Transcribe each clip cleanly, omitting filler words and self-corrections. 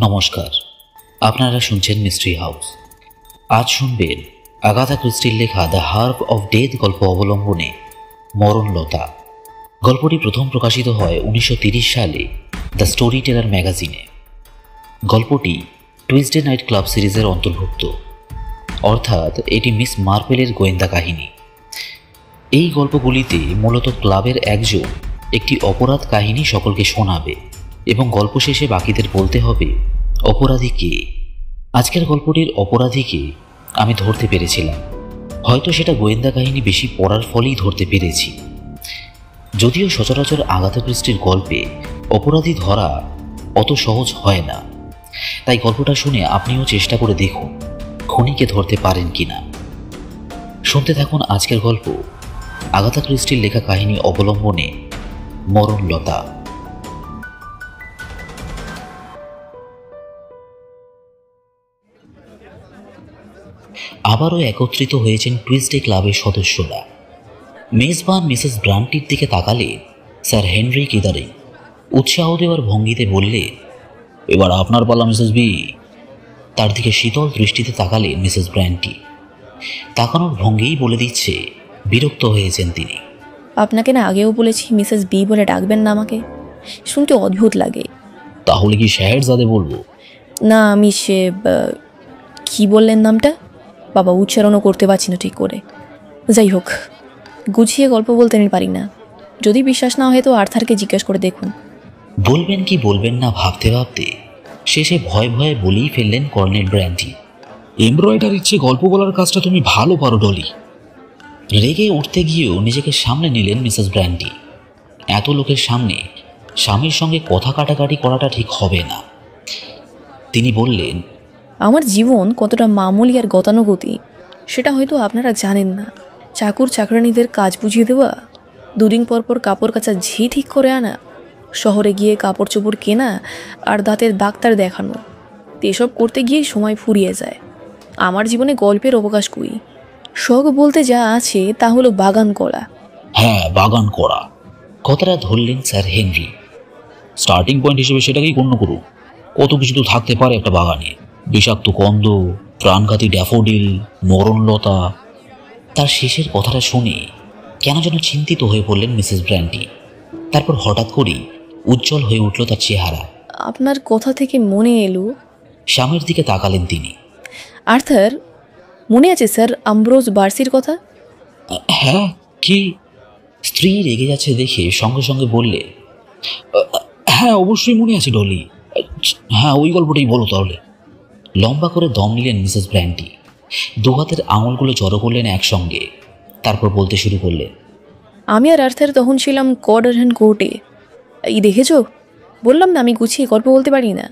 নমস্কার, আপনারা শুনছেন মিস্ট্রি হাউস। আজ শুনবেন আগাথা ক্রিস্টির লেখা দ্য হার্ব অফ ডেথ গল্প অবলম্বনে মরণলতা। গল্পটি প্রথম প্রকাশিত হয় 1930 সালে দ্য স্টোরি টেলার ম্যাগাজিনে। গল্পটি টুইসডে নাইট ক্লাব সিরিজের অন্তর্ভুক্ত, অর্থাৎ এটি মিস মার্পেলের গোয়েন্দা কাহিনী। এই গল্পগুলিতে মূলত ক্লাবের একজন একটি অপরাধ কাহিনী সকলকে শোনাবে এবং গল্প শেষে বাকিদের বলতে হবে অপরাধী কে। আজকের গল্পটির অপরাধীকে আমি ধরতে পেরেছিলাম। হয়তো সেটা গোয়েন্দা কাহিনী বেশি পড়ার ফলেই ধরতে পেরেছি। যদিও সচরাচর আগাথা ক্রিস্টির গল্পে অপরাধী ধরা অত সহজ হয় না, তাই গল্পটা শুনে আপনিও চেষ্টা করে দেখুন খুনিকে ধরতে পারেন কিনা। শুনতে থাকুন আজকের গল্প আগাথা ক্রিস্টির লেখা কাহিনী অবলম্বনে মরণলতা। আবারও একত্রিত হয়েছেন টুইসডে ক্লাবের সদস্যরা। মেজবান মিসেস ব্রান্টির দিকে তাকালে স্যার হেনরি কিদারিং উৎসাহ দেওয়ার ভঙ্গিতে বললে, এবার আপনার পালা মিসেস বি। তার দিকে শীতল দৃষ্টিতে তাকালে মিসেস ব্রান্টি। তাকানোর ভঙ্গিই বলে দিচ্ছে বিরক্ত হয়েছেন তিনি। আপনাকে না আগেও বলেছি মিসেস বি বলে ডাকবেন না, আমাকে শুনতে অদ্ভুত লাগে। তাহলে কি শাহেরজাদে বলবো? না, আমি সে কি বললেন নামটা, বাবা উচ্চারণও করতে পারছি না ঠিক করে। যাই হোক, গুছিয়ে গল্প বলতে আমি পারি না। যদি বিশ্বাস না হয় তো আর্থারকে জিজ্ঞেস করে দেখুন। বলবেন কি বলবেন না ভাবতে ভাবতে শেষে ভয়ে ভয়ে বলেই ফেললেন কর্নেল ব্র্যান্টি, এমব্রয়ডারির চেয়ে গল্প বলার কাজটা তুমি ভালো পারো ডলি। রেগে উঠতে গিয়েও নিজেকে সামলে নিলেন মিসেস ব্র্যান্টি। এত লোকের সামনে স্বামীর সঙ্গে কথা কাটাকাটি করাটা ঠিক হবে না। তিনি বললেন, আমার জীবন কতটা মামুলি আর গতানুগতি সেটা হয়তো আপনারা জানেন না। চাকর চাকরানিদের কাজ বুঝিয়ে দেওয়া, দুদিন পর পর কাপড় কাচা ঝি ঠিক করে আনা, শহরে গিয়ে কাপড় চোপড় কেনা আর দাঁতের ডাক্তার দেখানো, এসব করতে গিয়ে সময় ফুরিয়ে যায়। আমার জীবনে গল্পের অবকাশ কই। শখ বলতে যা আছে তা হলো বাগান করা। হ্যাঁ, বাগান করা কথাটা ধরলেন স্যার হেনরি। স্টার্টিং পয়েন্ট হিসেবে সেটাকেই গণ্য করুন। কত কিছু তো থাকতে পারে একটা বাগানে, বিষাক্ত কন্দ, প্রাণঘাতী ড্যাফোডিল, মরণলতা। তার শেষের কথাটা শুনে কেন যেন চিন্তিত হয়ে পড়লেন মিসেস ব্র্যান্টি। তারপর হঠাৎ করেই উজ্জ্বল হয়ে উঠল তার চেহারা। আপনার কথা থেকে মনে এলো। স্বামীর দিকে তাকালেন তিনি। আর্থার, মনে আছে স্যার আম্ব্রোজ বার্সির কথা? হ্যাঁ, কি? স্ত্রী রেগে যাচ্ছে দেখে সঙ্গে সঙ্গে বললে, হ্যাঁ অবশ্যই মনে আছে ডলি। হ্যাঁ, ওই গল্পটাই বলো তাহলে। লম্বা করে দম নিলেন মিসেস ব্র্যান্টি। দু হাতের আঙুলগুলো জড়ো করলেন একসঙ্গে। তারপর বলতে শুরু করলেন, আমি আর আর্থার তখন ছিলাম কর্ডারহ্যান কোর্টে। এই দেখেছ, বললাম না আমি গুছিয়ে গল্প বলতে পারি না।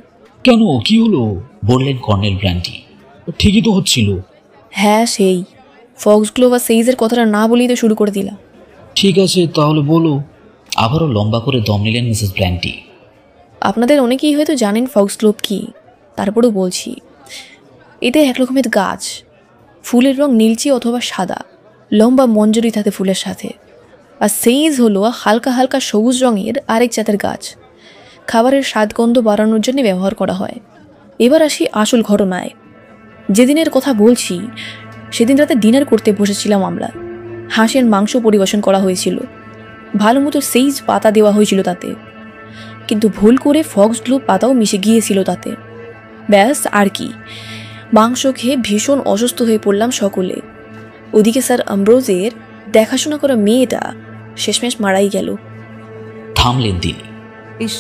কেন, কি হলো? বললেন কর্নেল ব্র্যান্টি। ঠিকই তো হচ্ছিল। হ্যাঁ, সেই ফক্সগ্লোভ আর সেইজের কথাটা না বলেই তো শুরু করে দিলাম। ঠিক আছে তাহলে বলো। আবারও লম্বা করে দম নিলেন মিসেস ব্র্যান্টি। আপনাদের অনেকেই হয়তো জানেন ফক্সগ্লোভ কি, তারপরেও বলছি। এতে এক রকমের গাছ, ফুলের রং নীলচে অথবা সাদা, লম্বা মঞ্জরি থাকে ফুলের সাথে। আর সেইজ হলো হালকা হালকা সবুজ রঙের আরেক জাতের গাছ, খাবারের স্বাদগন্ধ বাড়ানোর জন্য ব্যবহার করা হয়। এবার আসি আসল ঘটনায়। যেদিনের কথা বলছি সেদিন রাতে ডিনার করতে বসেছিলাম আমরা। হাঁসের মাংস পরিবেশন করা হয়েছিল, ভালো মতো সেইজ পাতা দেওয়া হয়েছিল তাতে, কিন্তু ভুল করে ফক্সগ্লোভ পাতাও মিশে গিয়েছিল তাতে। ব্যাস আর কি, মাংস খেয়ে ভীষণ অসুস্থ হয়ে পড়লাম সকলে। ওদিকে স্যার আম্ব্রোজের দেখাশোনা করা মেয়েটা শেষমেশ মারাই গেল। থামলেন তিনি। ইস,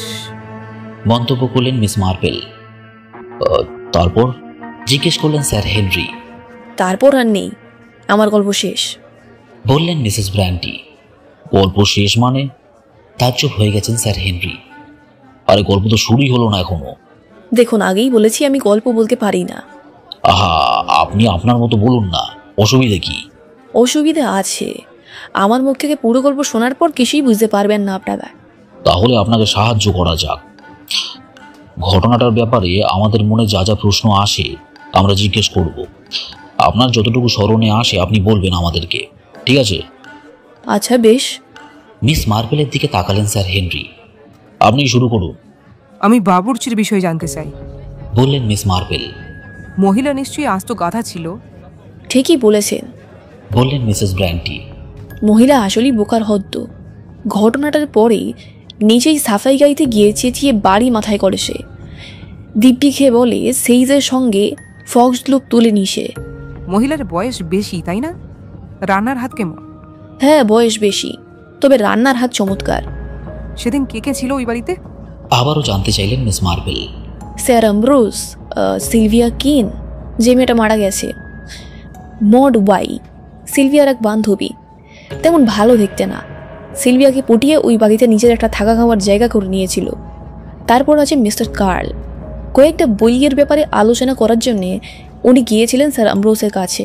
মন্তব্য করলেন মিস মার্পেল। তারপর জিজ্ঞেস করলেন স্যার হেনরি। তারপর আর নেই, আমার গল্প শেষ, বললেন মিসেস ব্র্যান্টি। গল্প শেষ মানে? তাজ্জব হয়ে গেছেন স্যার হেনরি। আরে গল্প তো শুরুই হলো না এখনো। দেখুন, আগেই বলেছি আমি গল্প বলতে পারি না। আহা, আপনি আপনার মতো বলুন না, অসুবিধা কি? অসুবিধা আছে, আমার মুখ থেকে পুরো গল্প শোনার পর কিছুই বুঝতে পারবেন না আপনারা। তাহলে আপনাকে সাহায্য করা যাক। ঘটনাটার ব্যাপারে আমাদের মনে যা যা প্রশ্ন আসে আমরা জিজ্ঞেস করব। আপনার যতটুকু স্মরণে আসে আপনি বলবেন আমাদেরকে, ঠিক আছে? আচ্ছা বেশ। মিস মার্পেলের দিকে তাকালেন স্যার হেনরি। আপনি শুরু করুন। আমি বাবুর্চির বিষয়ে জানতে চাই। বললেন মিস মার্বেল। মহিলা নিশ্চয়ই আস্ত গাধা ছিল। ঠিকই বলেছেন, বললেন মিসেস ব্র্যান্টি। মহিলা আসলেই বোকার হদ্দ। ঘটনাটার পরে নিজেই সাফাই গাইতে গিয়ে চেঁচিয়ে বাড়ি মাথায় করে সে। দিব্যি খেয়ে বলে সেইজের সঙ্গে ফক্সগ্লোভ তুলে নিসে। মহিলার বয়স বেশি, তাই না? রান্নার হাত কেমন? হ্যাঁ, বয়স বেশি, তবে রান্নার হাত চমৎকার। সেদিন কে কে ছিল ওই বাড়িতে? আবারও জানতে চাইলেন miss marble. Sir Ambrose, Sylvia কিন, যে মেয়েটা মারা গেছে, মড ওয়াই, সিলভিয়ার এক বান্ধবী, তেমন ভালো দেখতে না। সিলভিয়াকে পটিয়ে ওই বাড়িতে নিজের একটা থাকা খাওয়ার জায়গা করে নিয়েছিল। তারপর আছে মিস্টার কার্ল। কয়েকটা বইয়ের ব্যাপারে আলোচনা করার জন্যে উনি গিয়েছিলেন স্যার অ্যামব্রোসের কাছে।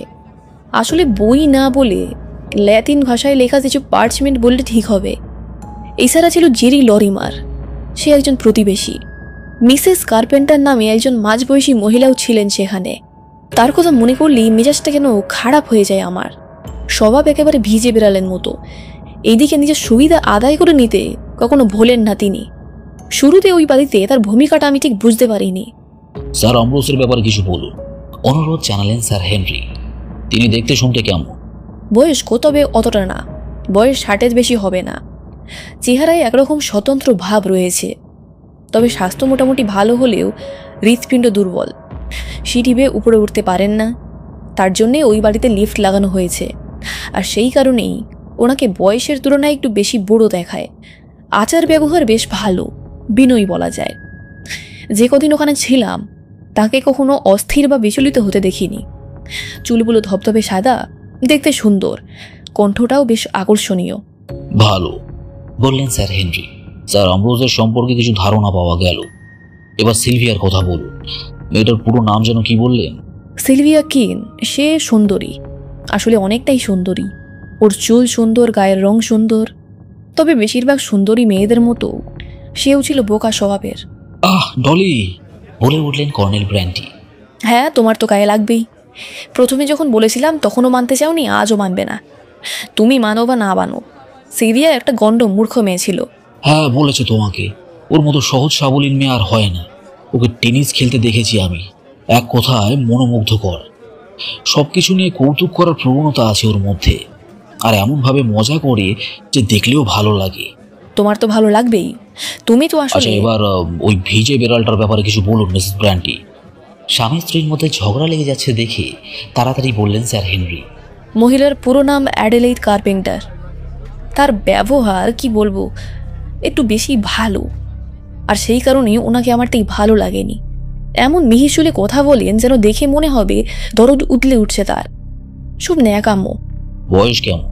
আসলে বই না বলে ল্যাটিন ভাষায় লেখা কিছু পার্চমেন্ট বললে ঠিক হবে। এছাড়া ছিল জেরি লরিমার, সে একজন প্রতিবেশী। মিসেস কার্পেন্টার নামে একজন মাঝবয়সী মহিলাও ছিলেন সেখানে। তার কথা মনে করলেই মেজাজটা কেন খারাপ হয়ে যায় আমার। স্বভাব একেবারে ভিজে বেড়ালেন মতো। এইদিকে নিজের সুবিধা আদায় করে নিতে কখনো ভোলেন না তিনি। শুরুতে ওই বাড়িতে তার ভূমিকাটা আমি ঠিক বুঝতে পারিনি। স্যার অ্যামব্রোসের ব্যাপারে কিছু বলুন, অনুরোধ জানালেন স্যার হেনরি। তিনি দেখতে শুনতে কেমন? বয়স্ক, তবে অতটা না। বয়স 60-এর বেশি হবে না। চেহারায় একরকম স্বতন্ত্র ভাব রয়েছে, তবে স্বাস্থ্য মোটামুটি ভালো হলেও হৃৎপিণ্ড দুর্বল। সিঁড়ি বেয়ে উপরে উঠতে পারেন না, তার জন্যে ওই বাড়িতে লিফট লাগানো হয়েছে। আর সেই কারণেই ওনাকে বয়সের তুলনায় একটু বেশি বুড়ো দেখায়। আচার ব্যবহার বেশ ভালো, বিনয়ী বলা যায়। যে কদিন ওখানে ছিলাম তাকে কখনো অস্থির বা বিচলিত হতে দেখিনি। চুলগুলো ধবধবে সাদা, দেখতে সুন্দর, কণ্ঠটাও বেশ আকর্ষণীয়। ভালো, বললেন স্যার হেনরি। স্যার অ্যামব্রোসের সম্পর্কে কিছু ধারণা পাওয়া গেল। এবার সিলভিয়ার কথা বলুন। মেয়েটার পুরো নাম যেন কি বললেন? সিলভিয়া কিন। সে সুন্দরী, আসলে অনেকটাই সুন্দরী। ওর চুল সুন্দর, গায়ের রং সুন্দর, তবে বেশিরভাগ সুন্দরী মেয়েদের মতো সেও ছিল বোকা স্বভাবের। আহ ডলি, বলে উঠলেন কর্নেল ব্র্যান্টি। হ্যাঁ, তোমার তো গায়ে লাগবেই। প্রথমে যখন বলেছিলাম তখনও মানতে চাওনি, আজও মানবে না। তুমি মানো বা না মানো, সিলভিয়া একটা গণ্ড মূর্খ মেয়ে ছিল। হ্যাঁ, বলেছে তোমাকে। ওর মতো সহজ সাবলীল মেয়ে আর হয় না। ওকে টেনিস খেলতে দেখেছি আমি, এক কথায় মনোমুগ্ধকর। সব কিছু নিয়ে কৌতুক করার প্রবণতা আছে ওর মধ্যে, আর এমনভাবে মজা করে যে দেখলেও ভালো লাগে। তোমার তো ভালো লাগবেই, তুমি তো আসলে। আচ্ছা, এবার ওই ভিজে বেড়ালটার ব্যাপারে কিছু বলুন মিসেস ব্র্যান্টি। স্বামী স্ত্রীর মধ্যে ঝগড়া লেগে যাচ্ছে দেখে তাড়াতাড়ি বললেন স্যার হেনরি। মহিলার পুরো নাম অ্যাডেলেইড কার্পেন্টার। তার ব্যবহার কি বলবো, একটু বেশি ভালো, আর সেই কারণে ওনাকে আমার ঠিক ভালো লাগেনি। এমন মিহিসুলে কথা বলেন যেন দেখে মনে হবে দরদ উতলে উঠছে তার। সব ন্যাকাম্য। বয়স কেমন?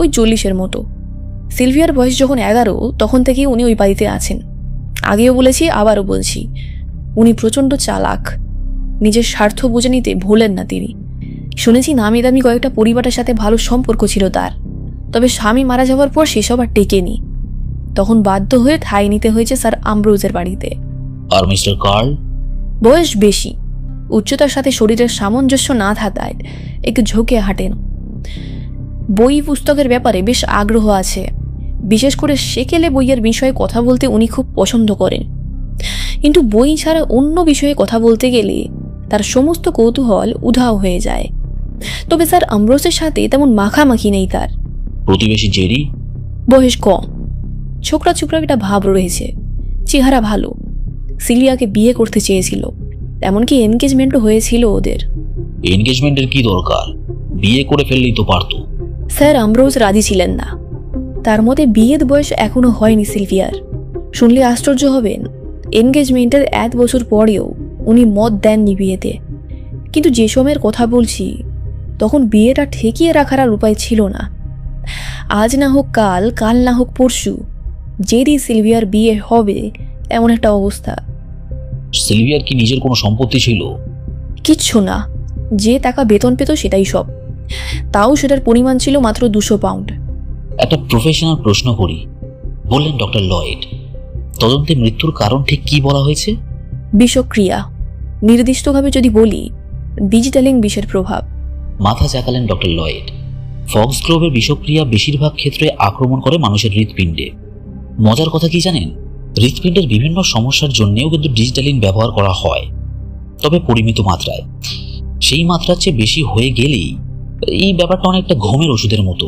ওই 40-এর মতো। সিলভিয়ার বয়স যখন 11, তখন থেকেই উনি ওই বাড়িতে আছেন। আগেও বলেছি, আবারও বলছি, উনি প্রচণ্ড চালাক। নিজের স্বার্থ বুঝে নিতে ভোলেন না তিনি। শুনেছি নামি দামি কয়েকটা পরিবারের সাথে ভালো সম্পর্ক ছিল তার, তবে স্বামী মারা যাওয়ার পর সেসব আর টেকেনি। তখন বাধ্য হয়ে ঠাঁই নিতে হয়েছে স্যার অ্যামব্রোসের বাড়িতে। আর মিস্টার কার্ল? বয়স বেশি, উচ্চতার সাথে শরীরের সামঞ্জস্য না থাকায় একটু ঝুঁকে হাঁটেন। বই পুস্তকের ব্যাপারে বেশ আগ্রহ আছে, বিশেষ করে সেকেলে বইয়ের বিষয়ে কথা বলতে উনি খুব পছন্দ করেন। কিন্তু বই ছাড়া অন্য বিষয়ে কথা বলতে গেলে তার সমস্ত কৌতূহল উধাও হয়ে যায়। তবে স্যার অ্যামব্রোসের সাথে তেমন মাখামাখি নেই তার। প্রতিবেশী জেরি? বয়স কম, ছোকরা ছোকরা একটা ভাব রয়েছে, চেহারা ভালো। সিলিয়াকে বিয়ে করতে চেয়েছিল, এমনকি এনগেজমেন্টও হয়েছিল ওদের। এনগেজমেন্টের কি দরকার? বিয়ে করে ফেললেই তো পারতো। স্যার অ্যামব্রোস রাজি ছিলেন না। তার মতে বিয়ের বয়স এখনো হয়নি সিলভিয়ার। শুনলে আশ্চর্য হবেন, এনগেজমেন্টের 1 বছর পরেও উনি মত দেননি বিয়েতে। কিন্তু যে সময়ের কথা বলছি, তখন বিয়েটা ঠেকিয়ে রাখার আর উপায় ছিল না। আজ না হোক কাল, কাল না হোক পরশু, যেদি সিলভিয়ার বিয়ে হবে এমন একটা অবস্থা। সিলভিয়ার কি নিজের কোনো সম্পত্তি ছিল? কিচ্ছু না, যে টাকা বেতন পেত সেটাই সব। তাও সেটার পরিমাণ ছিল মাত্র 200 পাউন্ড। একটা প্রফেশনাল প্রশ্ন করি, বললেন ডক্টর লয়েড। তদন্তে মৃত্যুর কারণ ঠিক কি বলা হয়েছে? বিষক্রিয়া। নির্দিষ্টভাবে যদি বলি, ডিজিটালিং বিষের প্রভাব। মাথা চাকালেন ডক্টর লয়েড। ফক্সগ্লোভের বিষক্রিয়া বেশিরভাগ ক্ষেত্রে আক্রমণ করে মানুষের হৃৎপিণ্ডে। মজার কথা কি জানেন, হৃৎপিণ্ডের বিভিন্ন সমস্যার জন্যেও কিন্তু ডিজিটালিন ব্যবহার করা হয়। তবে পরিমিত মাত্রায়। সেই মাত্রার চেয়ে বেশি হয়ে গেলেই এই ব্যাপারটা অনেকটা ঘুমের ওষুধের মতো।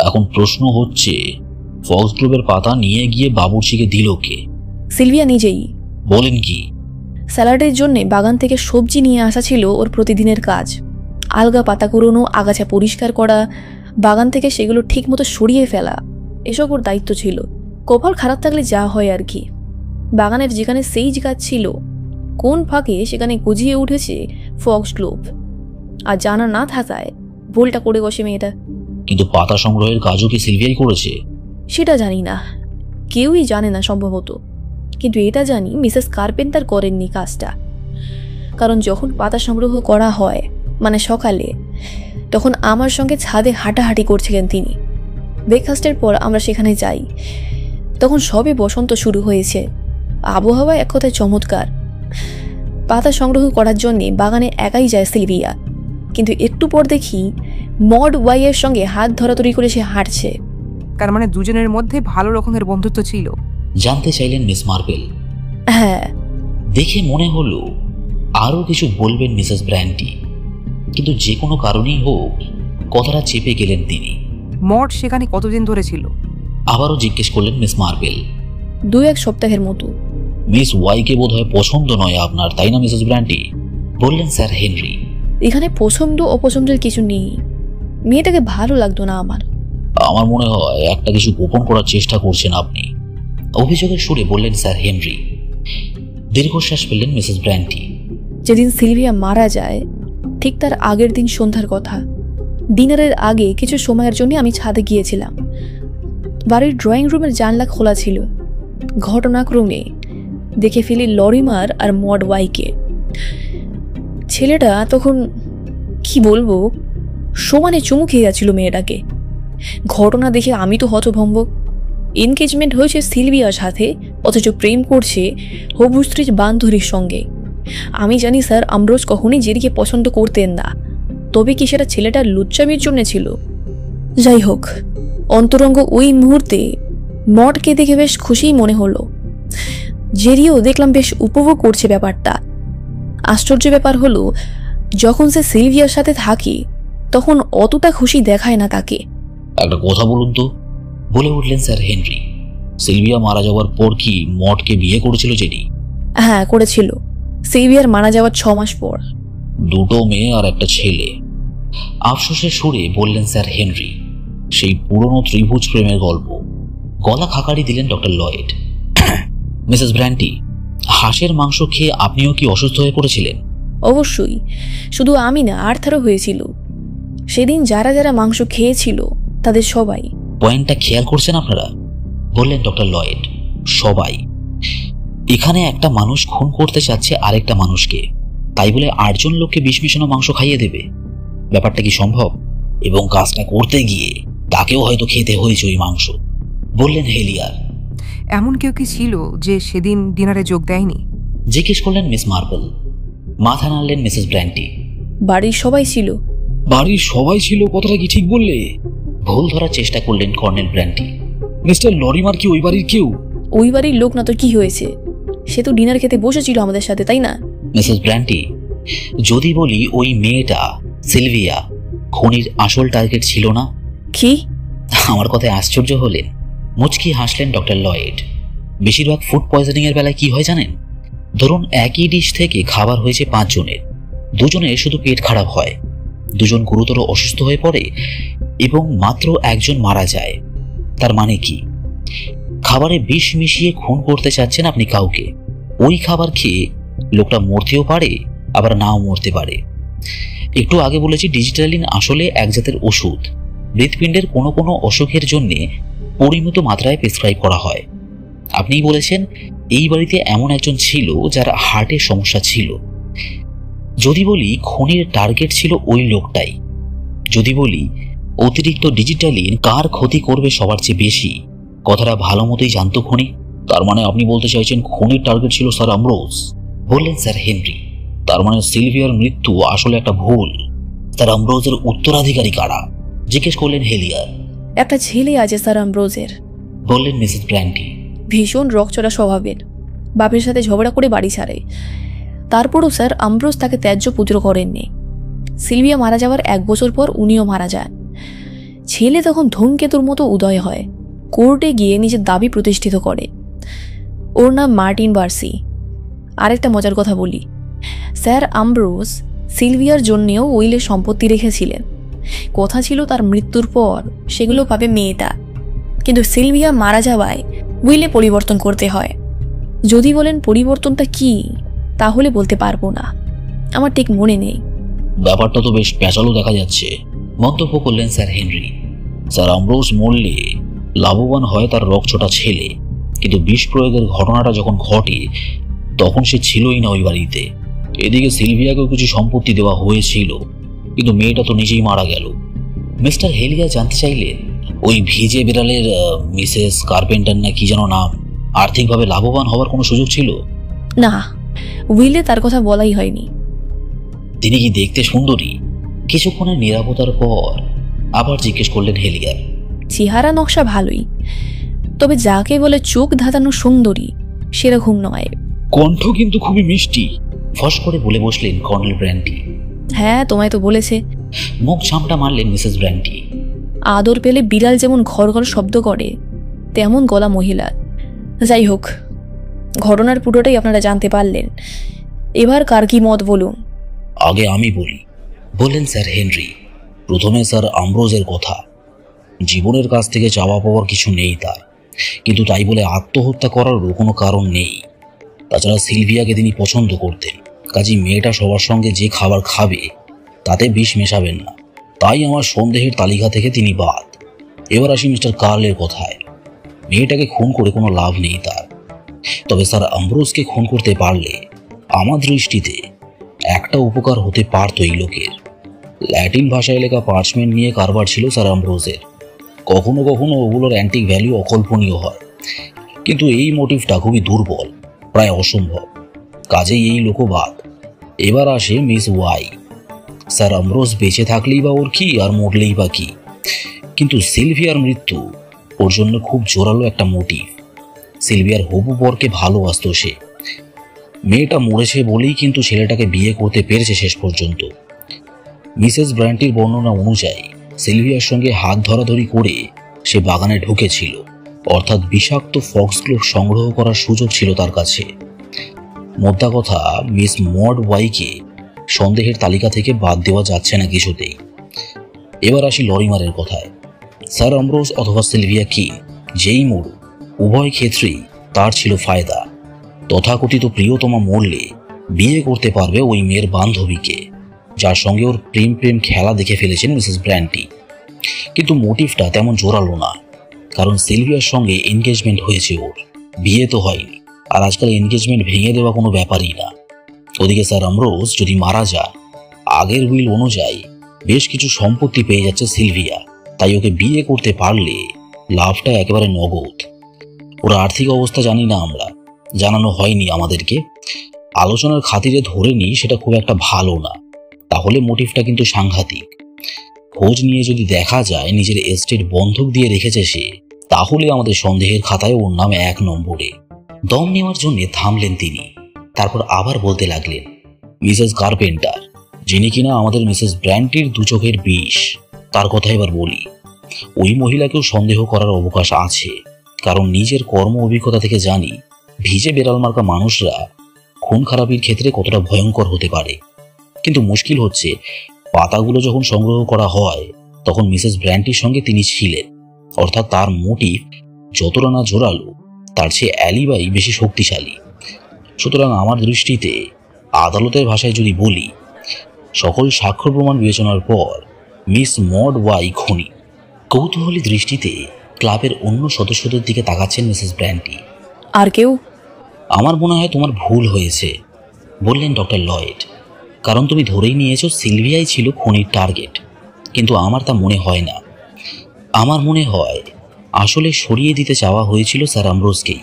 এখন প্রশ্ন হচ্ছে, ফক্সগ্লোভের পাতা নিয়ে গিয়ে বাবুর্চিকে দিল কে? সিলভিয়া নিজেই। বলেন কি? স্যালাডের জন্যে বাগান থেকে সবজি নিয়ে আসা ছিল ওর প্রতিদিনের কাজ। আলগা পাতা কুড়োনো, আগাছা পরিষ্কার করা, বাগান থেকে সেগুলো ঠিক মতো সরিয়ে ফেলা, এসব ওর দায়িত্ব ছিল। কপাল খারাপ থাকলে যা হয় আর কি। বাগানের যেখানে সেই গাছ ছিল, কোন ফাঁকে সেখানে গজিয়ে উঠেছে ফক্সগ্লোভ। আর জানা না থাকায় ভুলটা করে বসে মেয়েটা। কিন্তু পাতা সংগ্রহের কাজও কি সিলভিয়াই করেছে? সেটা জানি না, কেউই জানে না সম্ভবত। কিন্তু এটা জানি মিসেস কার্পেন্টার করেননি কাজটা। কারণ যখন পাতা সংগ্রহ করা হয়, মানে সকালে, তখন আমার সঙ্গে ছাদে হাঁটাহাঁটি করছিলেন তিনি। ব্রেকফাস্টের পর আমরা সেখানে যাই। তখন সবে বসন্ত শুরু হয়েছে, আবহাওয়া এক কথায় চমৎকার। পাতা সংগ্রহ করার জন্যে বাগানে একাই যায় সিলভিয়া। কিন্তু একটু পর দেখি মড ওয়াইয়ের সঙ্গে হাত ধরাধরি করে সে হাঁটছে। তার মানে দুজনের মধ্যে ভালো রকমের বন্ধুত্ব ছিল? জানতে চাইলেন মিস মার্বেল। হ্যাঁ। দেখে মনে হলো আরও কিছু বলবেন মিসেস ব্র্যান্টি, কিন্তু যে কোনো কারণেই হোক কথাটা চেপে গেলেন তিনি। মড সেখানে কতদিন ধরে ছিল? আবারও জিজ্ঞেস করলেন মিস মার্বেল। 2-1 সপ্তাহের মতো। মিস ওয়াইকে বোধহয় পছন্দ নয় আপনার, তাই না মিসেস ব্র্যান্টি? বললেন স্যার হেনরি। এখানে পছন্দ অপছন্দের কিছু নেই, মেয়েটাকে ভালো লাগতো না আমার। আমার মনে হয় একটা কিছু গোপন করার চেষ্টা করছেন আপনি, অভিযোগের সুরে বললেন স্যার হেনরি। দীর্ঘশ্বাস ফেললেন মিসেস ব্র্যান্টি। যেদিন সিলভিয়া মারা যায় ঠিক তার আগের দিন সন্ধ্যার কথা। ডিনারের আগে কিছু সময়ের জন্য আমি ছাদে গিয়েছিলাম। বাড়ির ড্রয়িং রুমের জানলা খোলা ছিল। ঘটনাক্রমে দেখে ফেলি লরিমার আর মড ওয়াইকে। ছেলেটা তখন কি বলবো, সমানে চুমু খেয়ে যাচ্ছিল মেয়েটাকে। ঘটনা দেখে আমি তো হতভম্ব। এনগেজমেন্ট হয়েছে সিলভিয়ার সাথে, অথচ প্রেম করছে হবু স্ত্রীর বান্ধবীর সঙ্গে। আমি জানি স্যার আমরোজ কখনই জেরিকে পছন্দ করতেন না, তবে কি সেটা ছেলেটার লুচ্চামির জন্য ছিল? যাই হোক, অন্তরঙ্গ ওই মুহূর্তে মডকে দেখে বেশ খুশিই মনে হলো। জেরিও দেখলাম বেশ উপভোগ করছে ব্যাপারটা। আশ্চর্য ব্যাপার হলো, যখন সে সিলভিয়ার সাথে থাকে তখন অতটা খুশি দেখায় না তাকে। একটা কথা বলুন তো, বলে উঠলেন স্যার হেনরি। সিলভিয়া মারা যাওয়ার পর কি মডকে বিয়ে করেছিল জেরি? হ্যাঁ, করেছিল। সিলভিয়ার মারা যাওয়ার 6 মাস পর। 2 মেয়ে আর একটা ছেলে। আফসোসের সুরে বললেন স্যার হেনরি। সেই পুরনো ত্রিভুজ প্রেমের গল্প। গলা খাকারি দিলেন ডক্টর লয়েড। মিসেস ব্র্যান্টি, হাঁসের মাংস খেয়ে আপনিও কি অসুস্থ হয়ে পড়েছিলেন? অবশ্যই, শুধু আমি না, আর্থারও হয়েছিল। সেদিন যারা যারা মাংস খেয়েছিল তাদের সবাই। পয়েন্টটা খেয়াল করছেন আপনারা? বললেন ডক্টর লয়েড। সবাই। এখানে একটা মানুষ খুন করতে চাচ্ছে আরেকটা মানুষকে, তাই বলে 8 জন লোককে বিষ মিশানো মাংস খাইয়ে দেবে? ব্যাপারটা কি সম্ভব? এবং কাজটা করতে গিয়ে তাকেও হয়তো খেতে হয়েছে ওই মাংস। বললেন হেলিয়ার। এমন কেউ কি ছিল যে সেদিন ডিনারে যোগ দেয়নি? জিজ্ঞেস করলেন মিস মার্বেল। মাথা নাড়লেন মিসেস ব্র্যান্টি। বাড়ির সবাই ছিল। বাড়ির সবাই ছিল কথাটা কি ঠিক বললে? ভুল ধরার চেষ্টা করলেন কর্নেল ব্র্যান্টি। মিস্টার লরিমার কি ওই বাড়ির কেউ? ওই বাড়ির লোক না তো কি হয়েছে, সে তো ডিনার খেতে বসেছিল আমাদের সাথে, তাই না? মিসেস ব্র্যান্টি, যদি বলি ওই মেয়েটা সিলভিয়া খুনির আসল টার্গেট ছিল না? কি? আমার কথায় আশ্চর্য হলেন। মুচকি হাসলেন ডক্টর লয়েড। বেশিরভাগ ফুড পয়জনিং এর বেলায় কি হয় জানেন? ধরুন একই ডিশ থেকে খাবার হয়েছে 5 জনের, 2 জনের শুধু পেট খারাপ হয়, 2 জন গুরুতর অসুস্থ হয়ে পড়ে এবং মাত্র 1 জন মারা যায়। তার মানে কি? খাবারে বিষ মিশিয়ে খুন করতে চাচ্ছেন আপনি কাউকে। ওই খাবার খেয়ে লোকটা মরতেও পারে, আবার নাও মরতে পারে। একটু আগে বলেছি ডিজিটালিন আসলে এক জাতের ওষুধ। হৃৎপিণ্ডের কোনো কোনো অসুখের জন্য পরিমিত মাত্রায় প্রেসক্রাইব করা হয়। আপনিই বলেছেন এই বাড়িতে এমন একজন ছিল যার হার্টের সমস্যা ছিল। যদি বলি খুনির টার্গেট ছিল ওই লোকটাই, যদি বলি অতিরিক্ত ডিজিটালিন কার ক্ষতি করবে সবার চেয়ে বেশি, কথাটা ভালো মতোই জানতো খুনি। তার মানে আপনি বলতে চাইছেন খুনির টার্গেট ছিল স্যার আমরোজ? বললেন স্যার হেনরি। তার মানে সিলভিয়ার মৃত্যু আসলে একটা ভুল। স্যার আমরোজের উত্তরাধিকারী কারা? জিজ্ঞেস করলেন হেলিয়ার। একটা ছেলে আছে স্যার আমব্রোজের। বললেন মিসেস ব্র্যান্টি। ভীষণ রকচড়া স্বভাবের, বাপের সাথে ঝগড়া করে বাড়ি ছাড়ে। তারপরও স্যার আম্ব্রোস তাকে ত্যায্য পুত্র করেননি। সিলভিয়া মারা যাওয়ার 1 বছর পর উনিও মারা যান। ছেলে তখন ধূমকেতুর মতো উদয় হয়, কোর্টে গিয়ে নিজের দাবি প্রতিষ্ঠিত করে। ওর নাম মার্টিন বার্সি। আরেকটা মজার কথা বলি, স্যার আম্ব্রোস সিলভিয়ার জন্যেও উইলে সম্পত্তি রেখেছিলেন। কথা ছিল তার মৃত্যুর পর সেগুলো পাবে মেয়েটা, কিন্তু সিলভিয়া মারা যাওয়ায় উইলে পরিবর্তন করতে হয়। যদি বলেন পরিবর্তনটা কি, তাহলে বলতে পারবো না, আমার ঠিক মনে নেই। ব্যাপারটা তো বেশ প্যাঁচালো দেখা যাচ্ছে, মন্তব্য করলেন স্যার হেনরি। স্যার আম্ব্রোস মরলে লাভবান হয় তার রক্তটা ছেলে, কিন্তু বিষ প্রয়োগের ঘটনাটা যখন ঘটে তখন সে ছিলই না ওই বাড়িতে। এদিকে সিলভিয়াকেও কিছু সম্পত্তি দেওয়া হয়েছিল, কিন্তু মেয়েটা তো নিজেই মারা গেল। মিস্টার হেলিয়া জানতে চাইলেন, ওই ভিজে বিড়ালের মিসেস কার্পেন্টার না কি যেন নাম, আর্থিকভাবে লাভবান হওয়ার কোনো সুযোগ ছিল? না, উইলে তার কথা বলাই হয়নি। তিনি কি দেখতে সুন্দরী? কিছুক্ষণের নিরাপত্তার পর আবার জিজ্ঞেস করলেন হেলিয়ার। চেহারা নকশা ভালোই, তবে যাকে বলে চোখ ধাঁধানো সুন্দরী সেরকম নয়। কণ্ঠ কিন্তু খুবই মিষ্টি, ফস করে বলে বসলেন কর্নেল ব্র্যান্টি। হ্যাঁ, তোমায় তো বলেছে। মুখ ঝামটা মারলেন মিসেস ব্র্যান্টি। আদর পেলে বিড়াল যেমন ঘর ঘর শব্দ করে, তেমন গলা মহিলার। যাই হোক, ঘটনার পুরোটাই আপনারা জানতে পারলেন। এবার কার কি মত বলুন। আগে আমি বলি, বললেন স্যার হেনরি। প্রথমে স্যার আম্ব্রোজের কথা। জীবনের কাছ থেকে চাওয়া পাওয়ার কিছু নেই তার, কিন্তু তাই বলে আত্মহত্যা করারও কোনো কারণ নেই। তাছাড়া সিলভিয়াকে তিনি পছন্দ করতেন, কাজেই মেয়েটা সবার সঙ্গে যে খাবার খাবে তাতে বিষ মেশাবেন না, তাই আমার সন্দেহের তালিকা থেকে তিনি বাদ। এবার আসি মিস্টার কার্লের কথায়। মেয়েটাকে খুন করে কোনো লাভ নেই তার, তবে স্যার আম্ব্রোজকে খুন করতে পারলে আমার দৃষ্টিতে একটা উপকার হতে পারত এই লোকের। ল্যাটিন ভাষায় লেখা পার্চমেন্ট নিয়ে কারবার ছিল স্যার আম্ব্রোজের। কখনো কখনো ওগুলোর অ্যান্টিক ভ্যালু অকল্পনীয় হয়, কিন্তু এই মোটিভটা খুবই দুর্বল, প্রায় অসম্ভব। কাজেই এই লোকও বাদ। এবার আসে মিস ওয়াই। স্যার আম্ব্রোজ বেঁচে থাকলেই বা ওর কি, আর মরলেই বা কি, কিন্তু সিলভিয়ার মৃত্যু ওর জন্য খুব জোরালো একটা মোটিভ। সিলভিয়ার হবু বরকে ভালোবাসত সে। মেয়েটা মরেছে বলেই কিন্তু ছেলেটাকে বিয়ে করতে পেরেছে শেষ পর্যন্ত। মিসেস ব্র্যান্টির বর্ণনা অনুযায়ী সিলভিয়ার সঙ্গে হাত ধরাধরি করে সে বাগানে ঢুকেছিল, অর্থাৎ বিষাক্ত ফক্সগ্লোভ সংগ্রহ করার সুযোগ ছিল তার কাছে। মোদ্দা কথা, মিস মড ওয়াইকে সন্দেহের তালিকা থেকে বাদ দেওয়া যাচ্ছে না কিছুতেই। এবার আসি লরিমারের কথায়। স্যার আম্ব্রোজ অথবা সিলভিয়া কি, যেই মরুক, উভয় ক্ষেত্রেই তার ছিল ফায়দা। তথাকথিত প্রিয়তমা মরলে বিয়ে করতে পারবে ওই মেয়ের বান্ধবীকে, যার সঙ্গে ওর প্রেম খেলা দেখে ফেলেছেন মিসেস ব্র্যান্টি। কিন্তু মোটিভটা তেমন জোরালো না, কারণ সিলভিয়ার সঙ্গে এনগেজমেন্ট হয়েছে ওর, বিয়ে তো হয়নি। আর আজকাল এনগেজমেন্ট ভেঙে দেওয়া কোনো ব্যাপারই না। ওদিকে স্যার আম্ব্রোজ যদি মারা যায়, আগের উইল অনুযায়ী বেশ কিছু সম্পত্তি পেয়ে যাচ্ছে সিলভিয়া, তাই ওকে বিয়ে করতে পারলে লাভটা একেবারে নগদ। ওর আর্থিক অবস্থা জানি না আমরা, জানানো হয়নি আমাদেরকে। আলোচনার খাতিরে ধরে নিই সেটা খুব একটা ভালো না, তাহলে মোটিভটা কিন্তু সাংঘাতিক। খোঁজ নিয়ে যদি দেখা যায় নিজের এস্টেট বন্ধক দিয়ে রেখেছে সে, তাহলে আমাদের সন্দেহের খাতায় ওর নাম 1 নম্বরে। দম নেওয়ার জন্য থামলেন তিনি, তারপর আবার বলতে লাগলেন, মিসেস কার্পেন্টার, যিনি কিনা আমাদের মিসেস ব্র্যান্টির 2 চোখের বিষ, তার কথা এবার বলি। ওই মহিলাকেও সন্দেহ করার অবকাশ আছে, কারণ নিজের কর্ম অভিজ্ঞতা থেকে জানি ভিজে বেড়াল মার্কা মানুষরা খুন খারাপির ক্ষেত্রে কতটা ভয়ঙ্কর হতে পারে। কিন্তু মুশকিল হচ্ছে, পাতাগুলো যখন সংগ্রহ করা হয় তখন মিসেস ব্র্যান্টির সঙ্গে তিনি ছিলেন, অর্থাৎ তার মোটিভ যতটা না জোরালো, তার চেয়ে অ্যালিবাই বেশি শক্তিশালী। সুতরাং আমার দৃষ্টিতে, আদালতের ভাষায় যদি বলি, সকল সাক্ষ্য প্রমাণ বিবেচনার পর মিস মড ওয়াই খুনি। কৌতূহলী দৃষ্টিতে ক্লাবের অন্য সদস্যদের দিকে তাকাচ্ছেন মিসেস ব্র্যান্টি। আর কেউ? আমার মনে হয় তোমার ভুল হয়েছে, বললেন ডক্টর লয়েড। কারণ তুমি ধরেই নিয়েছো সিলভিয়াই ছিল খুনির টার্গেট, কিন্তু আমার তা মনে হয় না। আমার মনে হয় আসলে সরিয়ে দিতে চাওয়া হয়েছিল স্যার আম্ব্রোজকেই।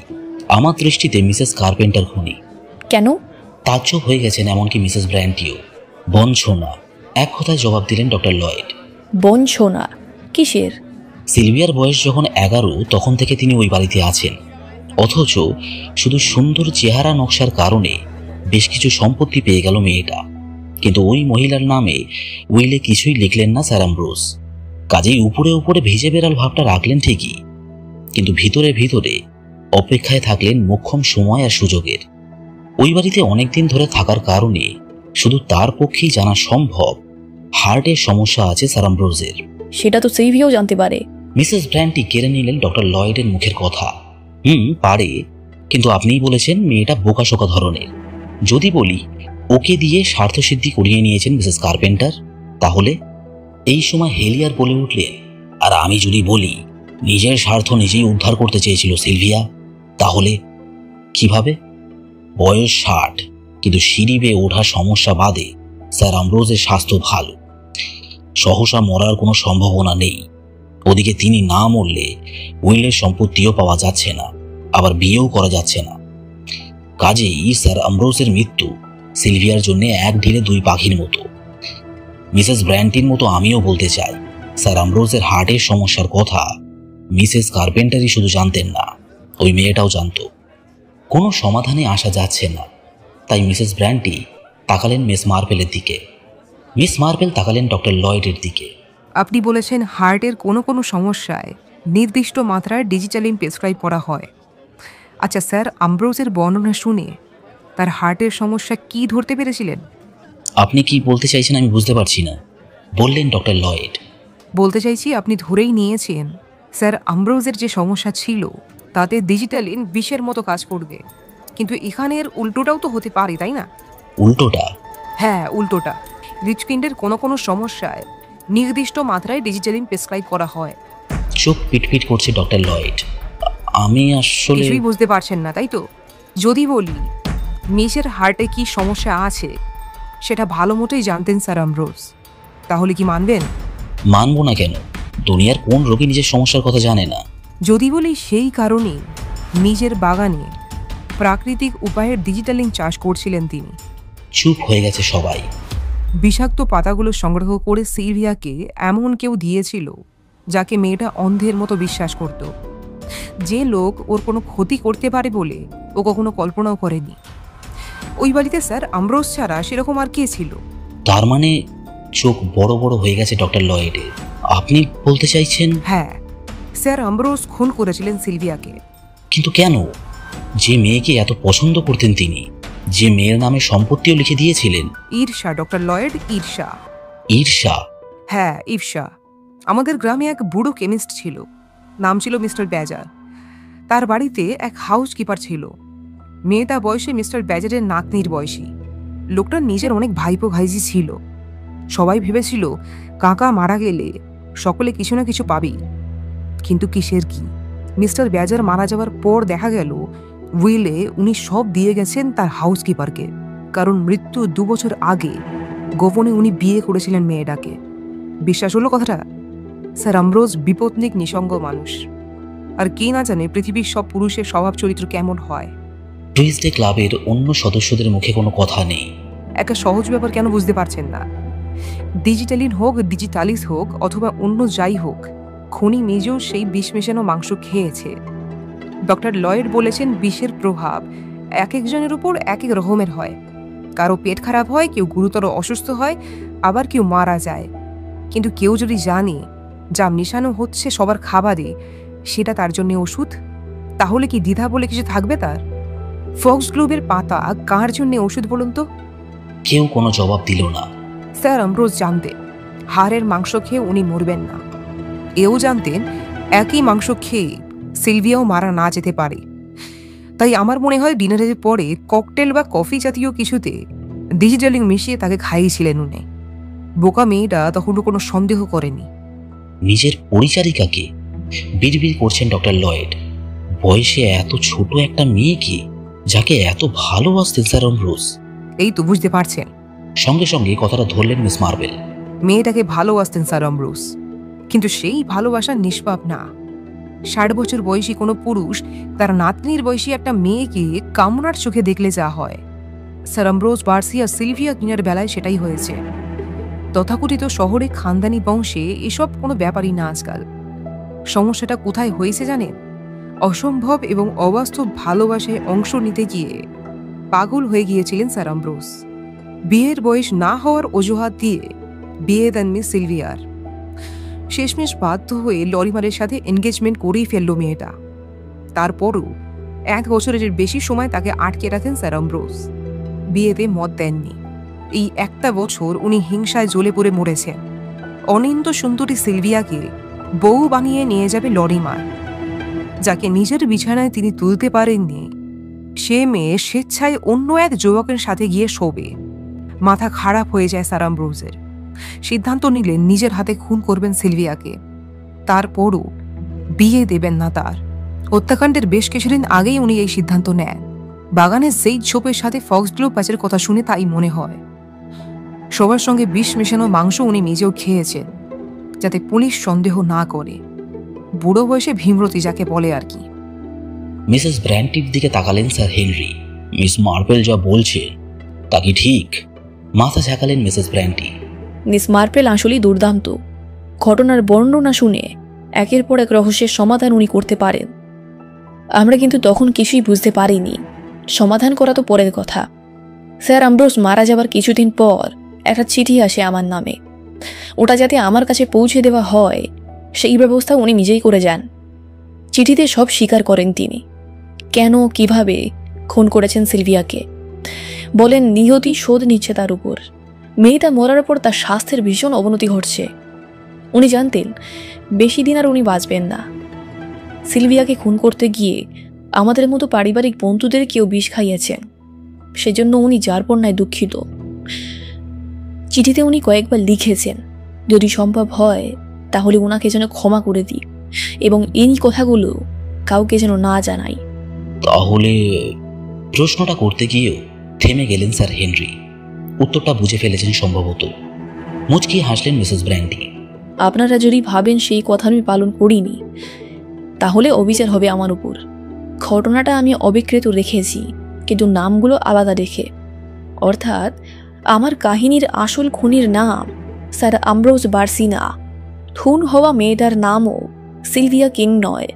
আমার দৃষ্টিতে মিসেস কার্পেন্টার খুনি। কেন? তাজ্জব হয়ে গেছেন এমনকি মিসেস ব্র্যান্টিও। বঞ্চনা, এক কথায় জবাব দিলেন ডক্টর লয়েড। বঞ্চনা কিসের? সিলভিয়ার বয়স যখন 11 তখন থেকে তিনি ওই বাড়িতে আছেন, অথচ শুধু সুন্দর চেহারা নকশার কারণে বেশ কিছু সম্পত্তি পেয়ে গেল মেয়েটা, কিন্তু ওই মহিলার নামে উইলে কিছুই লিখলেন না স্যার অ্যামব্রোস। কাজেই উপরে উপরে ভিজে বেড়াল ভাবটা রাখলেন ঠিকই, কিন্তু ভিতরে ভিতরে অপেক্ষায় থাকলেন মোক্ষম সময় আর সুযোগের। ওই বাড়িতে অনেকদিন ধরে থাকার কারণে শুধু তার পক্ষেই জানা সম্ভব হার্টের সমস্যা আছে স্যার অ্যামব্রোসের। সেটা তো সিলভিয়াও জানতে পারে। মিসেস ব্র্যান্টি কেড়ে নিলেন ডক্টর লয়েডের মুখের কথা। পারে, কিন্তু আপনিই বলেছেন মেয়েটা বোকাশোকা ধরনের। যদি বলি ওকে দিয়ে স্বার্থসিদ্ধি করিয়ে নিয়েছেন মিসেস কার্পেন্টার, তাহলে? এই সময় হেলিয়ার বলে উঠলেন, আর আমি যদি বলি নিজের স্বার্থ নিজেই উদ্ধার করতে চেয়েছিল সিলভিয়া, তাহলে কিভাবে? বয়স 60, কিন্তু সিঁড়ি বেয়ে ওঠার সমস্যা বাদে স্যার অ্যামব্রোসের স্বাস্থ্য ভালো। সহসা মরার কোনো সম্ভাবনা নেই। ওদিকে তিনি না মরলে উইলের সম্পত্তিও পাওয়া যাচ্ছে না, আবার বিয়েও করা যাচ্ছে না। কাজেই স্যার অ্যামব্রোসের মৃত্যু সিলভিয়ার জন্য এক ঢিলে দুই পাখির মতো। মিসেস ব্র্যান্টির মতো আমিও বলতে চাই, স্যার অ্যামব্রোসের হার্টের সমস্যার কথা মিসেস কার্পেন্টারই শুধু জানতেন না, ওই মেয়েটাও জানত। কোনো সমাধানে আসা যাচ্ছে না, তাই মিসেস ব্র্যান্টি তাকালেন মিস মার্পেলের দিকে। মিস মার্পেল তাকালেন ডক্টর লয়েডের দিকে। আপনি বলেছেন হার্টের কোনো কোনো সমস্যায় নির্দিষ্ট মাত্রায় ডিজিটালিন প্রেসক্রাইব করা হয়। আচ্ছা স্যার, অ্যামব্রোসের বর্ণনা শুনে তার হার্টের সমস্যা কি ধরতে পেরেছিলেন? আপনি কি বলতে চাইছেন আমি বুঝতে পারছি না, বললেন ডক্টর লয়েড। বলতে চাইছি আপনি ধরেই নিয়েছেন স্যার অ্যামব্রোসের যে সমস্যা ছিল তাতে ডিজিটালিন বিষের মতো কাজ করবে, কিন্তু এখানের উল্টোটাও তো হতে পারে, তাই না? উল্টোটা? হ্যাঁ, উল্টোটা। হৃৎপিণ্ডের কোনো কোনো সমস্যায় নির্দিষ্ট মাত্রায় ডিজিটালিন প্রেসক্রাইব করা হয়। চোখ পিটপিট করছে ডক্টর লয়েড। আমি আসলে কিছুই বুঝতে পারছেন না, তাই তো? যদি বলি মিসের হার্টে কি সমস্যা আছে সেটা ভালো মতোই জানতেন স্যার অ্যামব্রোস, তাহলে কি মানবেন? মানবো না কেন? দুনিয়ার কোন রোগী নিজের সমস্যার কথা জানে না? যদি বলি সেই কারণেই নিজের বাগানে প্রাকৃতিক উপায়ে ডিজিটালিন চাষ করছিলেন তিনি। চুপ হয়ে গেছে সবাই। বিষাক্ত পাতাগুলো সংগ্রহ করে সিলভিয়াকে এমন কেউ দিয়েছিল যাকে মেয়েটা অন্ধের মতো বিশ্বাস করত, যে লোক ওর কোনো ক্ষতি করতে পারে বলে ও কখনো কল্পনাও করেনি। ওই বাড়িতে স্যার অ্যামব্রোস ছাড়া সেরকম আর কে ছিল? তার মানে? চোখ বড় বড় হয়ে গেছে ডক্টর লয়েডের। আপনি বলতে চাইছেন? হ্যাঁ, স্যার অ্যামব্রোস খুন করেছিলেন সিলভিয়াকে। কিন্তু কেন? যে মেয়েকে এত পছন্দ করতেন তিনি, যে মেয়ের নামে সম্পত্তিও লিখে দিয়েছিলেন। ঈর্ষা ডক্টর লয়েড, ঈর্ষা। ঈর্ষা? হ্যাঁ, ঈর্ষা। আমাদের গ্রামে এক বুড়ো কেমিস্ট ছিল, নাম ছিল মিস্টার ব্যাজার। তার বাড়িতে এক হাউসকিপার ছিল, মেয়েটা বয়সে মিস্টার ব্যাজারের নাতনির বয়সী। লোকটার নিজের অনেক ভাইপো ভাইজি ছিল। সবাই ভেবেছিল কাকা মারা গেলে সকলে কিছু না কিছু পাবেই, কিন্তু কিসের কি? মিস্টার ব্যাজার মারা যাওয়ার পর দেখা গেল উইলে উনি সব দিয়ে গেছেন তার হাউসকিপারকে, কারণ মৃত্যু 2 বছর আগে গোপনে উনি বিয়ে করেছিলেন মেয়েটাকে। বিশ্বাস হলো কথাটা? স্যার অ্যামব্রোস বিপত্নিক নিঃসঙ্গ মানুষ, আর কে না জানে পৃথিবীর সব পুরুষের স্বভাব চরিত্র কেমন হয়। টুইসডে ক্লাবের অন্য সদস্যদের মুখে কোনো কথা নেই। একটা সহজ ব্যাপার কেন বুঝতে পারছেন না? ডিজিটালিন হোক, ডিজিটালিস হোক, অথবা অন্য যাই হোক, খনি মেজও সেই বিষ মেশানো মাংস খেয়েছে। ডক্টর লয়েড বলেছেন বিষের প্রভাব এক একজনের উপর এক এক রকমের হয়। কারো পেট খারাপ হয়, কেউ গুরুতর অসুস্থ হয়, আবার কেউ মারা যায়। কিন্তু কেউ যদি জানে যা মিশানো হচ্ছে সবার খাবারে সেটা তার জন্য ওষুধ, তাহলে কি দ্বিধা বলে কিছু থাকবে তার? ফক্সগ্লোবের পাতা কার জন্য ওষুধ বলুন তো? কেউ কোনো জবাব দিল না। স্যার অ্যামব্রোস জানতেন হাড়ের মাংস খেয়ে উনি মরবেন না। এও জানতেন একই মাংস খেয়ে সিলভিয়াও মারা না যেতে পারে। তাই আমার মনে হয় ডিনারের পরে ককটেল বা কফি জাতীয় কিছুতে ডিজিটালিং মিশিয়ে তাকে খাইয়েছিলেন উনি। বোকা মেয়েটা তখনও কোনো সন্দেহ করেনি। নিজের পরিচারিকাকে? বিড়বিড় করছেন ডক্টর লয়েড। বয়সে এত ছোট একটা মেয়েকে, যাকে এত ভালোবাসতেন স্যার অ্যামব্রোস। এই তো বুঝতে পারছেন। সঙ্গে সঙ্গে কথাটা ধরলেন মিস মার্বেল। মেয়েটাকে ভালোবাসতেন স্যার অ্যামব্রোস, কিন্তু সেই ভালোবাসা নিষ্পাপ না। 60 বছর বয়সী কোনো পুরুষ তার নাতনির বয়সী একটা মেয়েকে কামনার চোখে দেখলে যা হয়, স্যার অ্যামব্রোস বার্সিয়া সিলভিয়া কিনার বেলায় সেটাই হয়েছে। তথাকথিত শহরে খানদানি বংশে এসব কোনো ব্যাপারই না আজকাল। সমস্যাটা কোথায় হয়েছে জানেন? অসম্ভব এবং অবাস্তব ভালোবাসায় অংশ নিতে গিয়ে পাগল হয়ে গিয়েছিলেন স্যার অ্যামব্রোস। বিয়ের বয়স না হওয়ার অজুহাত দিয়ে বিয়ে দেন মিস সিলভিয়ার। শেষমেশ বাধ্য হয়ে লরিমারের সাথে এনগেজমেন্ট করেই ফেলল মেয়েটা। তারপরও 1 বছরের বেশি সময় তাকে আটকে রাখেন স্যার অ্যামব্রোস। বিয়েতে মত দেননি। এই একটা বছর উনি হিংসায় জ্বলে পড়ে মরেছেন। অনিন্দ সুন্দরী সিলভিয়াকে বউ বানিয়ে নিয়ে যাবে লরিমার। যাকে নিজের বিছানায় তিনি তুলতে পারেননি, সে মেয়ে স্বেচ্ছায় অন্য এক যুবকের সাথে গিয়ে শোবে। মাথা খারাপ হয়ে যায় স্যার অ্যামব্রোসের। সিদ্ধান্ত নিলেন নিজের হাতে খুন করবেন সিলভিয়াকে। তারপরও বিয়ে দেবেন না তার। হত্যাকাণ্ডের বেশ কিছুদিন আগেই উনি এই সিদ্ধান্ত নেন। বাগানের সেই ঝোপের সাথে ফক্সগ্লোভ প্যাচের কথা শুনে তাই মনে হয়। সবার সঙ্গে বিষ মেশানো মাংস উনি নিজেও খেয়েছেন, যাতে পুলিশ সন্দেহ না করে। বুড়ো বয়সে ভীমরতি যাকে বলে আর কি। মিসেস ব্র্যান্টির দিকে তাকালেন স্যার হেনরি। মিস মার্পেল যা বলছেন তা কি ঠিক? মাথা ঝাঁকালেন মিসেস ব্র্যান্টি। মিস মার্পেল আসলেই দুর্দান্ত। ঘটনার বর্ণনা শুনে একের পর এক রহস্যের সমাধান উনি করতে পারেন। আমরা কিন্তু তখন কিছুই বুঝতে পারিনি। সমাধান করা তো পরের কথা। স্যার অ্যামব্রোস মারা যাবার কিছুদিন পর একটা চিঠি আসে আমার নামে। ওটা যাতে আমার কাছে পৌঁছে দেওয়া হয় সেই ব্যবস্থা উনি নিজেই করে যান। চিঠিতে সব স্বীকার করেন তিনি, কেন কিভাবে খুন করেছেন সিলভিয়াকে। বলেন নিহতি শোধ নিচ্ছে তার উপর। মেয়েটা মরার পর তার স্বাস্থ্যের ভীষণ অবনতি ঘটছে। উনি জানতেন বেশি দিন আর উনি বাঁচবেন না। সিলভিয়াকে খুন করতে গিয়ে আমাদের মতো পারিবারিক বন্ধুদের কেউ বিষ খাইয়েছেন, সেজন্য উনি যারপন্যায় দুঃখিত। চিঠিতে উনি কয়েকবার লিখেছেন যদি সম্ভব হয় তাহলে ওনাকে যেন ক্ষমা করে দিই এবং এই কথাগুলো কাউকে যেন না জানাই। তাহলে প্রশ্নটা করতে গিয়েও থেমে গেলেন স্যার হেনরি। উত্তরটা বুঝে ফেলেছেন সম্ভবত। মুচকি হাসলেন মিসেস ব্র্যান্টি। আপনারা যদি ভাবেন সেই কথা আমি পালন করিনি তাহলে অবিচার হবে আমার উপর। ঘটনাটা আমি অবিকৃত রেখেছি, কিন্তু নামগুলো আলাদা রেখে। অর্থাৎ আমার কাহিনীর আসল খুনির নাম স্যার অ্যামব্রোস বার্সিনা। খুন হওয়া মেয়েটার নামও সিলভিয়া কিং নয়।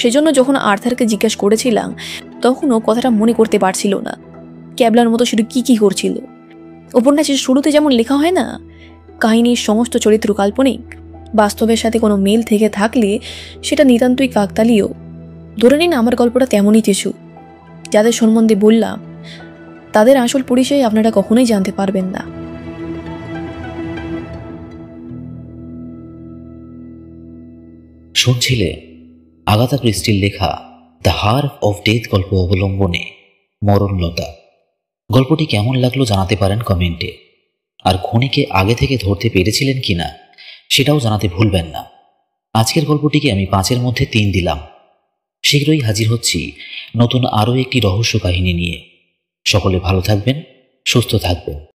সেজন্য যখন আর্থারকে জিজ্ঞাসা করেছিলাম তখনও কথাটা মনে করতে পারছিল না। ক্যাবলার মতো শুধু কি করছিল। উপন্যাসের শুরুতে যেমন লেখা হয় না, কাহিনীর সমস্ত চরিত্র কাল্পনিক, বাস্তবের সাথে কোনো মিল থেকে থাকলে সেটা নিতান্তই কাকতালীয়। ধরে নিন আমার গল্পটা তেমনই কিছু। যাদের সম্বন্ধে বললাম তাদের আসল পরিচয় আপনারা কখনোই জানতে পারবেন না। শুনছিলে আগাথা ক্রিস্টির লেখা দ্য হার্ভ অফ ডেথ গল্প অবলম্বনে মরণলতা। গল্পটি কেমন লাগলো জানাতে পারেন কমেন্টে। আর খুনিকে আগে থেকে ধরতে পেরেছিলেন কিনা সেটাও জানাতে ভুলবেন না। আজকের গল্পটিকে আমি 5-এর মধ্যে 3 দিলাম। শীঘ্রই হাজির হচ্ছি নতুন আরও একটি রহস্য কাহিনী নিয়ে। সকলে ভালো থাকবেন, সুস্থ থাকবেন।